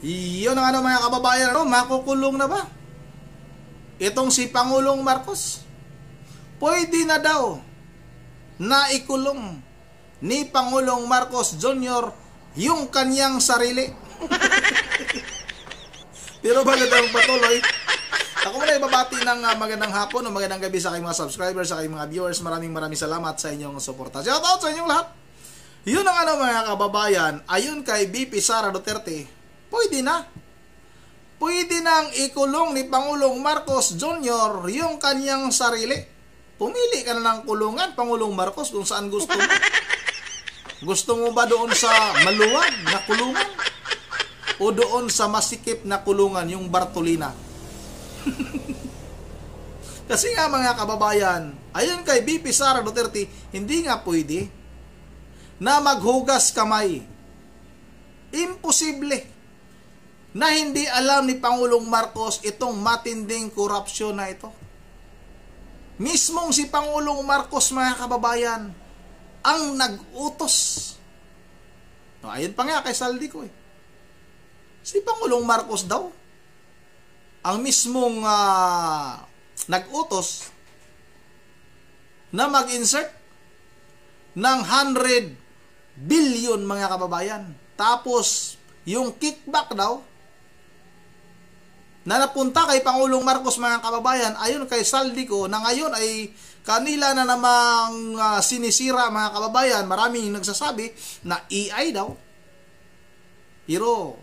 Yun ang ano mga kababayan, ano, makukulong na ba? Itong si Pangulong Marcos, pwede na daw na ikulong ni Pangulong Marcos Jr. yung kanyang sarili. Pero bago tayong patuloy, ako muna ibabati ng magandang hapon o magandang gabi sa aking mga subscribers, sa aking mga viewers. Maraming salamat sa inyong suporta. Shout out sa inyong lahat. Yun ang ano mga kababayan, ayon kay BP Sara Duterte, pwede na. Pwede nang ikulong ni Pangulong Marcos Jr. yung kanyang sarili. Pumili ka na ng kulungan, Pangulong Marcos, kung saan gusto mo. Gusto mo ba doon sa maluwag na kulungan? O doon sa masikip na kulungan, yung Bartolina? Kasi nga mga kababayan, ayon kay BP Sara Duterte, hindi nga pwede na maghugas kamay. Imposible na hindi alam ni Pangulong Marcos itong matinding korupsyon na ito. Mismong si Pangulong Marcos mga kababayan ang nag-utos. No, ayun pa nga kay Saldico eh. Si Pangulong Marcos daw ang mismong nag-utos na mag-insert ng 100 billion mga kababayan. Tapos yung kickback daw na napunta kay Pangulong Marcos mga kababayan, ayon kay Saldico, na ngayon ay kanila na namang sinisira mga kababayan. Maraming nagsasabi na AI daw. Pero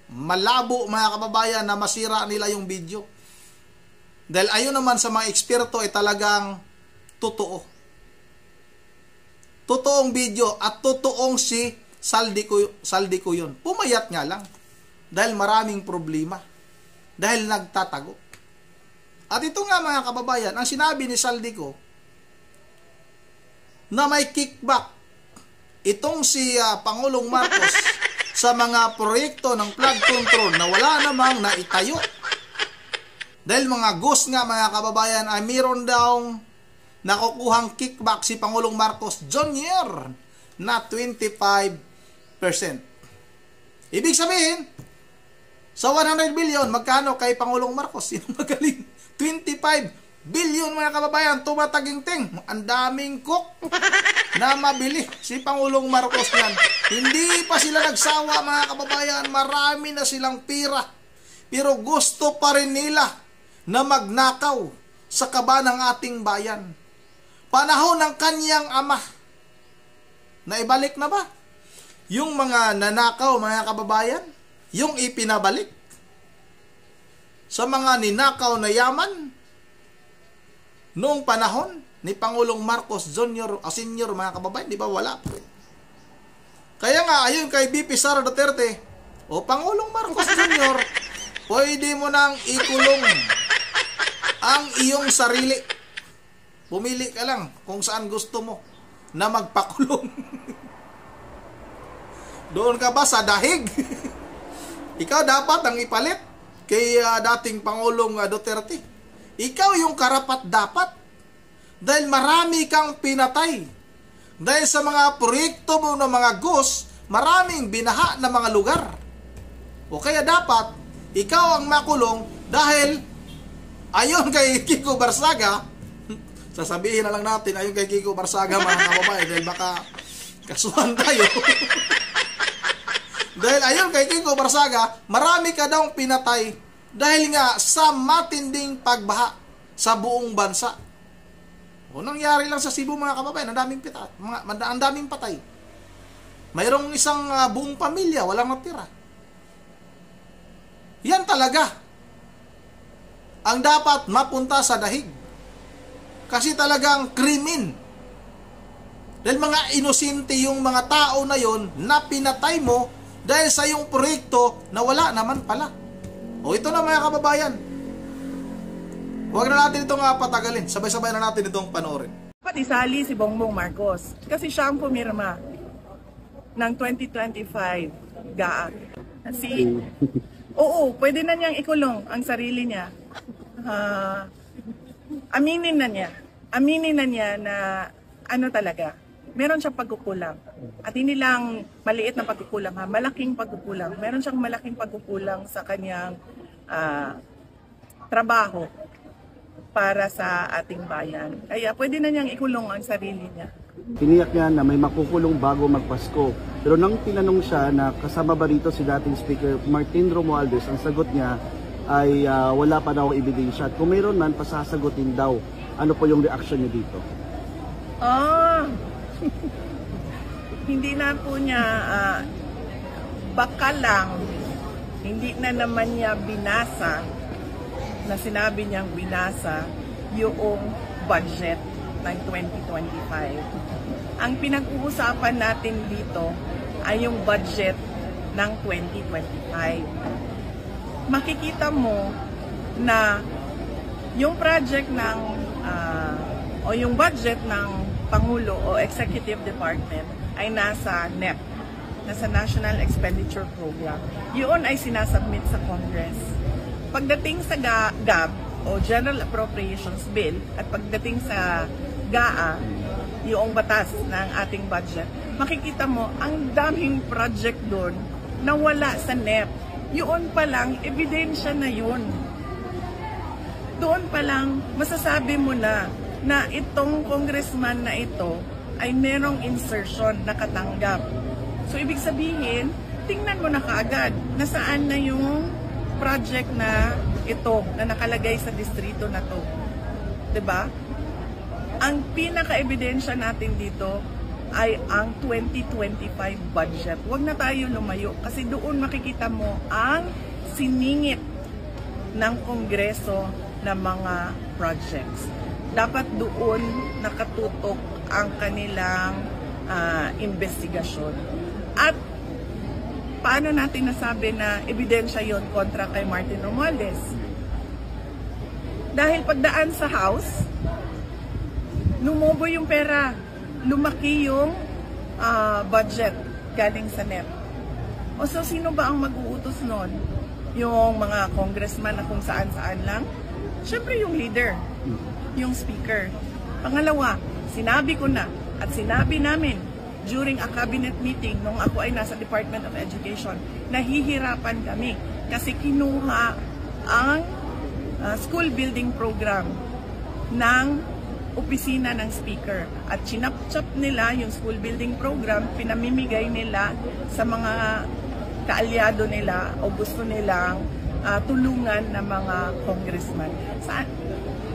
malabo mga kababayan na masira nila yung video. Dahil ayon naman sa mga eksperto ay talagang totoo. Totoong video at totoong si Saldico yun. Pumayat nga lang. Dahil maraming problema. Dahil nagtatago. At ito nga mga kababayan, ang sinabi ni Saldico na may kickback itong si Pangulong Marcos sa mga proyekto ng flood control na wala namang naitayo. Dahil mga ghost nga mga kababayan ay mayroon daw nakukuhang kickback si Pangulong Marcos Jr. na 25%. Ibig sabihin, sa 100 billion, magkano kay Pangulong Marcos? Sino magaling? 25 billion mga kababayan, tumataging-ting. Ang daming cook na mabili si Pangulong Marcos yan. Hindi pa sila nagsawa mga kababayan, marami na silang pira. Pero gusto pa rin nila na magnakaw sa kaba ng ating bayan. Panahon ng kanyang ama. Naibalik na ba? Yung mga nanakaw mga kababayan, yung ipinabalik sa mga ninakaw na yaman noong panahon ni Pangulong Marcos Jr. o Senior mga kababayan, di ba wala po? Kaya nga ayon kay BP Sara Duterte, o Pangulong Marcos Jr., pwede mo nang ikulong ang iyong sarili. Pumili ka lang kung saan gusto mo na magpakulong. Doon ka ba sa dahig? Ikaw dapat ang ipalit kay dating Pangulong Duterte. Ikaw yung karapat dapat. Dahil marami kang pinatay. Dahil sa mga proyekto mo ng mga ghost, maraming binaha na mga lugar. O kaya dapat, ikaw ang makulong dahil ayon kay Kiko Barsaga, sasabihin na lang natin ayon kay Kiko Barsaga mga kababayan dahil baka kasuhan tayo. Dahil ayon kay Kiko Barsaga, marami ka daw pinatay dahil nga sa matinding pagbaha sa buong bansa. O nangyari lang sa Cebu mga kababayan, ang daming patay. Mayroong isang buong pamilya, walang natira. Yan talaga ang dapat mapunta sa dahig. Kasi talagang krimen. Dahil mga inosente yung mga tao na yon na pinatay mo dahil sa yung proyekto na wala naman pala. O ito na mga kababayan. Huwag na natin itong patagalin. Sabay-sabay na natin itong panoorin. Dapat isali si Bongbong Marcos kasi siya ang pumirma ng 2025 GAA. Oo, pwede na niyang ikulong ang sarili niya. Aminin na niya na ano talaga, meron siyang pagkukulang. At hindi lang maliit na pagkukulang, malaking pagkukulang. Meron siyang malaking pagkukulang sa kanyang trabaho para sa ating bayan. Kaya pwede na niyang ikulong ang sarili niya. Tiniyak niya na may makukulong bago magpasko. Pero nang tinanong siya na kasama ba rito si dating Speaker Martin Romualdez, ang sagot niya ay wala pa daw ebidensya. At kung mayroon man, pasasagutin daw. Ano po yung reaction niya dito? Hindi na po niya, baka lang, hindi na naman niya binasa, na sinabi niyang binasa, yung budget ng 2025. Ang pinag-uusapan natin dito ay yung budget ng 2025. Makikita mo na yung project ng o yung budget ng Pangulo o Executive Department ay nasa NEP, nasa National Expenditure Program. Yun ay sinasubmit sa Congress. Pagdating sa GAB o General Appropriations Bill at pagdating sa GAA, yung batas ng ating budget, makikita mo ang daming project doon na wala sa NEP. Yun pa lang, ebidensya na yun. Doon pa lang, masasabi mo na itong congressman na ito ay merong insertion na katanggap. So, ibig sabihin, tingnan mo na kaagad na saan na yung project na ito na nakalagay sa distrito na to. 'Di ba? Ang pinaka-ebidensya natin dito ay ang 2025 budget. Huwag na tayo lumayo kasi doon makikita mo ang siningit ng Kongreso na mga projects. Dapat doon nakatutok ang kanilang investigasyon. At paano natin nasabi na ebidensya yon kontra kay Martin Romualdez? Dahil pagdaan sa House, lumobo yung pera, lumaki yung budget galing sa NEP. O so, sino ba ang mag-uutos nun? Yung mga congressman na kung saan-saan lang? Siyempre yung leader, yung speaker. Pangalawa, sinabi ko na at sinabi namin during a cabinet meeting nung ako ay nasa Department of Education, nahihirapan kami kasi kinuha ang school building program ng opisina ng speaker at chinap-chap nila yung school building program, pinamimigay nila sa mga kaalyado nila o gusto nilang tulungan ng mga congressman.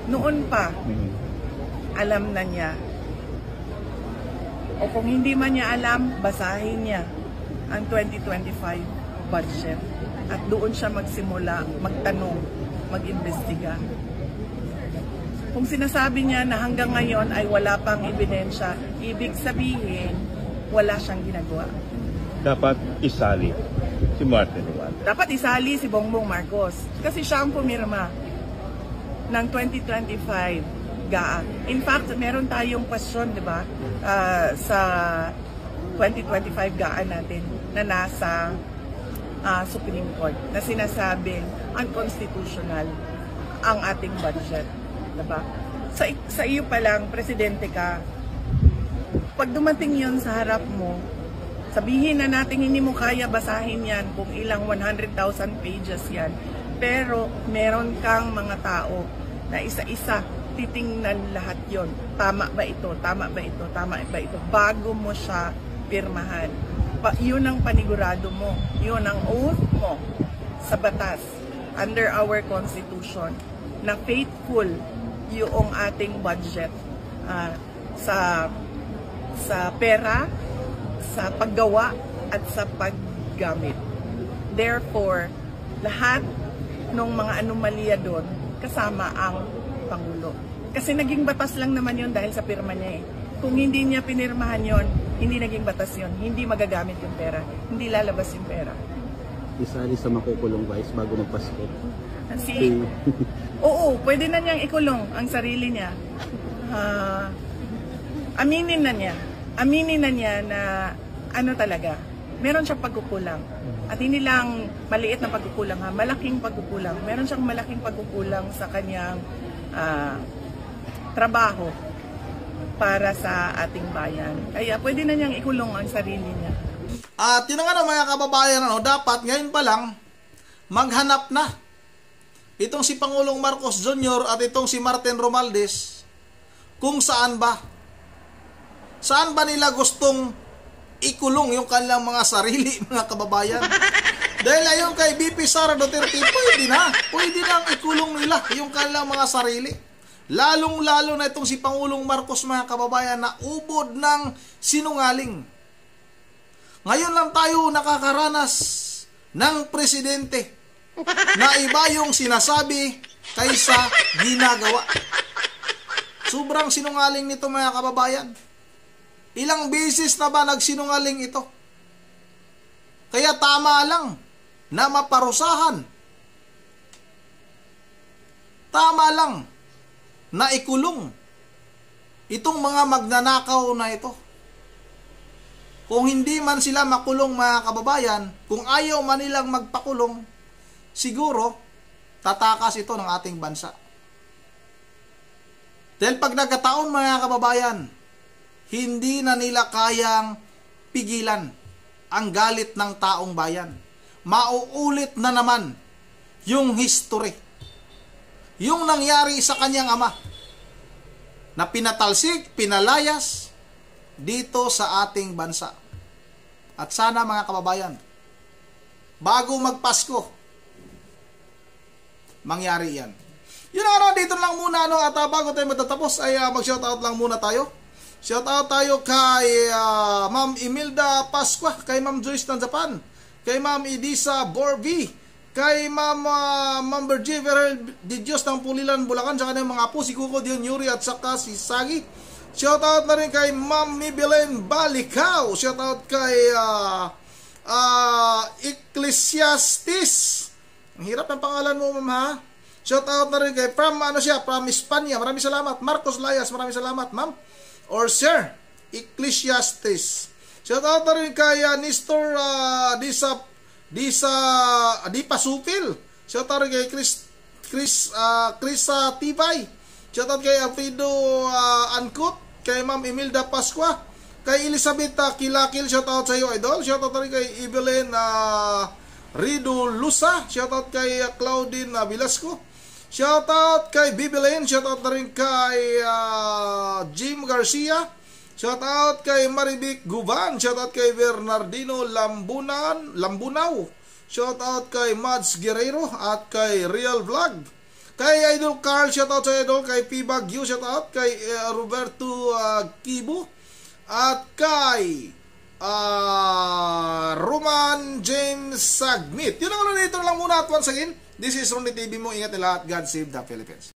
Noon pa, alam na niya. O kung hindi man niya alam, basahin niya ang 2025 budget. At doon siya magsimula, magtanong, mag-imbestiga. Kung sinasabi niya na hanggang ngayon ay wala pang ebidensya, ibig sabihin, wala siyang ginagawa. Dapat isali si Martin Romualdez. Dapat isali si Bongbong Marcos kasi siya ang pumirma ng 2025 GAA. In fact, meron tayong question, di ba, sa 2025 GAA natin na nasa Supreme Court na sinasabing unconstitutional ang ating budget. Diba? Sa iyo pa lang, presidente ka, pag dumating yun sa harap mo, sabihin na natin hindi mo kaya basahin yan kung ilang 100,000 pages yan. Pero meron kang mga tao na isa-isa titingnan lahat yon. Tama ba ito? Tama ba ito? Tama ba ito? Bago mo siya pirmahan. Yun ang panigurado mo. Yun ang oath mo sa batas under our Constitution na faithful yung ating budget sa pera, sa paggawa at sa paggamit. Therefore, lahat ng mga anomalya doon kasama ang Pangulo. Kasi naging batas lang naman yun dahil sa pirma niya eh. Kung hindi niya pinirmahan yon, hindi naging batas yun. Hindi magagamit yung pera. Hindi lalabas yung pera. Isali sa makukulong vice bago magpasko. Oo, pwede na niyang ikulong ang sarili niya. Aminin na niya. Aminin na niya na ano talaga, meron siyang pagkukulang. At hindi lang maliit na pagkukulang, malaking pagkukulang. Meron siyang malaking pagkukulang sa kanyang trabaho para sa ating bayan. Kaya pwede na niyang ikulong ang sarili niya. At yun nga mga kababayan, dapat ngayon pa lang maghanap na itong si Pangulong Marcos Jr. at itong si Martin Romualdez kung saan ba nila gustong ikulong yung kanilang mga sarili, mga kababayan. Dahil ayon kay BP Sara Duterte, pwede nang ikulong nila yung kanilang mga sarili. Lalong-lalo na itong si Pangulong Marcos, mga kababayan, na ubod ng sinungaling. Ngayon lang tayo nakakaranas ng presidente na iba yung sinasabi kaysa ginagawa. Sobrang sinungaling nito, mga kababayan. Ilang beses na ba nagsinungaling ito? Kaya tama lang na maparusahan. Tama lang na ikulong itong mga magnanakaw na ito. Kung hindi man sila makulong, mga kababayan, kung ayaw man nilang magpakulong, siguro tatakas ito ng ating bansa. Dahil pag nagkataon, mga kababayan, hindi na nila kayang pigilan ang galit ng taong bayan. Mauulit na naman yung history. Yung nangyari sa kanyang ama na pinatalsik, pinalayas dito sa ating bansa. At sana, mga kababayan, bago magpasko, mangyari yan. Yun na, dito lang muna, at bago tayo matatapos ay mag-shoutout lang muna tayo. Shoutout tayo kay Ma'am Imelda Pasqua, kay Ma'am Joyce ng Japan, kay Ma'am Edisa Borvi, kay Ma'am Bergiver Di Diyos ng Pulilan, Bulacan, saka ng mga apo, si Kuko Dion Yuri at saka si Sagi. Shoutout na rin kay Ma'am Mibelen Balikaw. Shoutout kay Ecclesiastes. Ang hirap ng pangalan mo, ma'am, ha? Shoutout na rin kay from Espanya. Maraming salamat. Marcos Layas, maraming salamat, ma'am. Or sir, Ecclesiastes. Shoutout na rin kay Nestor Dipa Supil. Shoutout rin kay Krisa Tibay. Shoutout kay Alfredo Ancot, kay Ma'am Imelda Pasqua, kay Elizabeth Kilakil, shoutout sa iyo, idol. Shoutout rin kay Evelyn Rido Lusa. Shoutout kay Claudine Velasco. Shoutout kay Bibelen. Shoutout na rin kay Jim Garcia. Shoutout kay Maribik Guban. Shoutout kay Bernardino Lambunao. Shoutout kay Mads Guerrero at kay Real Vlog. Kay Idol Carl, shoutout sa Idol. Kay P. Baguio, shoutout. Kay Roberto Kibo. At kay Roman James Sagmit. Yun ang dito lang muna. At once again, this is Ronnie TV mo. Ingat nila at God save the Philippines.